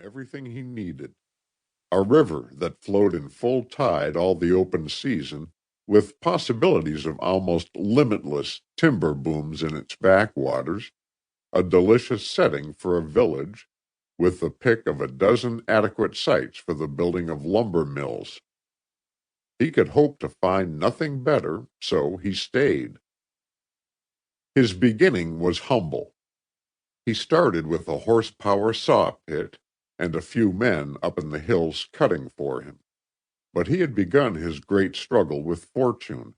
everything he needed. A river that flowed in full tide all the open season, with possibilities of almost limitless timber booms in its backwaters, a delicious setting for a village, with the pick of a dozen adequate sites for the building of lumber mills. He could hope to find nothing better, so he stayed. His beginning was humble. He started with a horsepower saw pit and a few men up in the hills cutting for him. But he had begun his great struggle with fortune,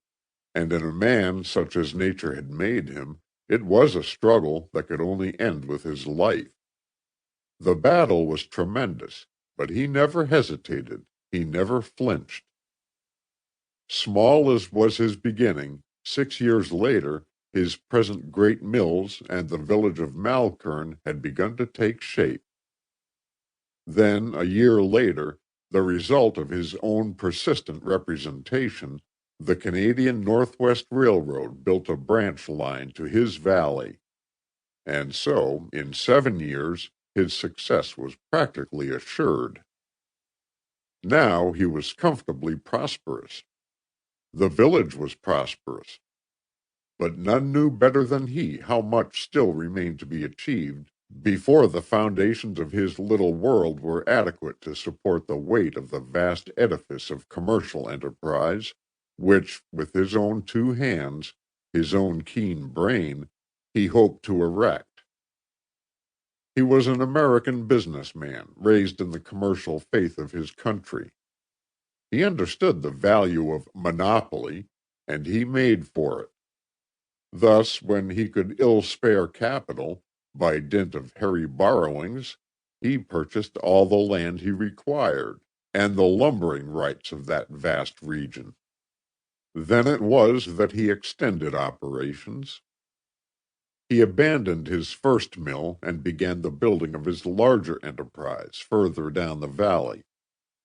and in a man such as nature had made him, it was a struggle that could only end with his life. The battle was tremendous, but he never hesitated, he never flinched. Small as was his beginning, 6 years later, his present great mills and the village of Malkern had begun to take shape. Then, a year later, the result of his own persistent representation, the Canadian Northwest Railroad built a branch line to his valley. And so, in 7 years, his success was practically assured. Now he was comfortably prosperous. The village was prosperous. But none knew better than he how much still remained to be achieved before the foundations of his little world were adequate to support the weight of the vast edifice of commercial enterprise, which, with his own 2 hands, his own keen brain, he hoped to erect. He was an American businessman, raised in the commercial faith of his country. He understood the value of monopoly, and he made for it. Thus, when he could ill spare capital, by dint of hairy borrowings, he purchased all the land he required, and the lumbering rights of that vast region. Then it was that he extended operations. He abandoned his first mill and began the building of his larger enterprise further down the valley,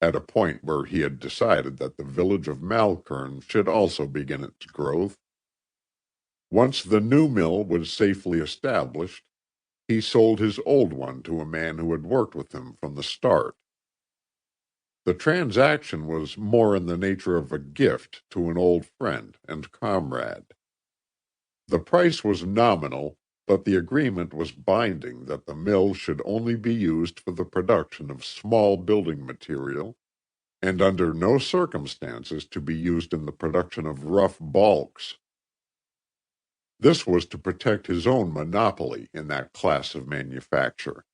at a point where he had decided that the village of Malkern should also begin its growth. Once the new mill was safely established, he sold his old one to a man who had worked with him from the start. The transaction was more in the nature of a gift to an old friend and comrade. The price was nominal, but the agreement was binding that the mill should only be used for the production of small building material, and under no circumstances to be used in the production of rough bulks. This was to protect his own monopoly in that class of manufacture.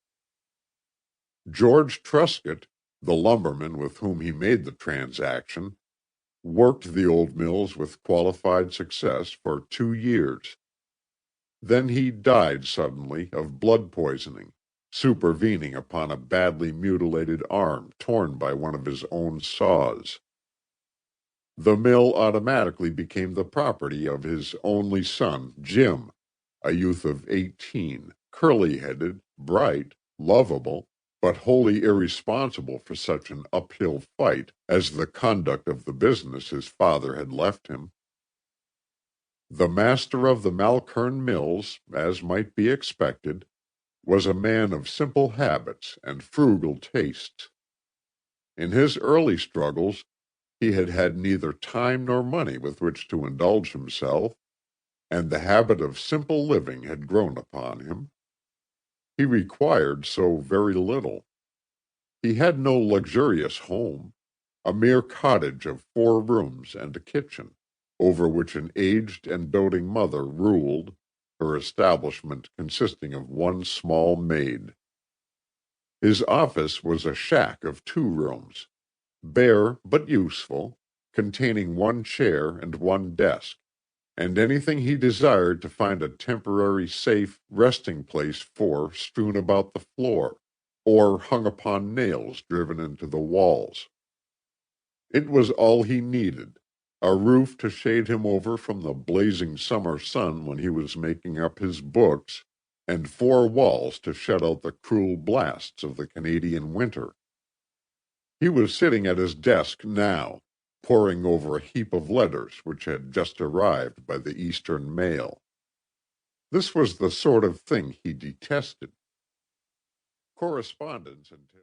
George Truscott, the lumberman with whom he made the transaction, worked the old mills with qualified success for 2 years. Then he died suddenly of blood poisoning, supervening upon a badly mutilated arm torn by one of his own saws. The mill automatically became the property of his only son, Jim, a youth of 18, curly-headed, bright, lovable, but wholly irresponsible for such an uphill fight as the conduct of the business his father had left him. The master of the Malkern Mills, as might be expected, was a man of simple habits and frugal tastes. In his early struggles, he had had neither time nor money with which to indulge himself, and the habit of simple living had grown upon him. He required so very little. He had no luxurious home, a mere cottage of 4 rooms and a kitchen, over which an aged and doting mother ruled, her establishment consisting of one small maid. His office was a shack of 2 rooms, bare but useful, containing 1 chair and 1 desk, and anything he desired to find a temporary safe resting place for strewn about the floor, or hung upon nails driven into the walls. It was all he needed, a roof to shade him over from the blazing summer sun when he was making up his books, and 4 walls to shut out the cruel blasts of the Canadian winter. He was sitting at his desk now, poring over a heap of letters which had just arrived by the Eastern mail. This was the sort of thing he detested. Correspondence until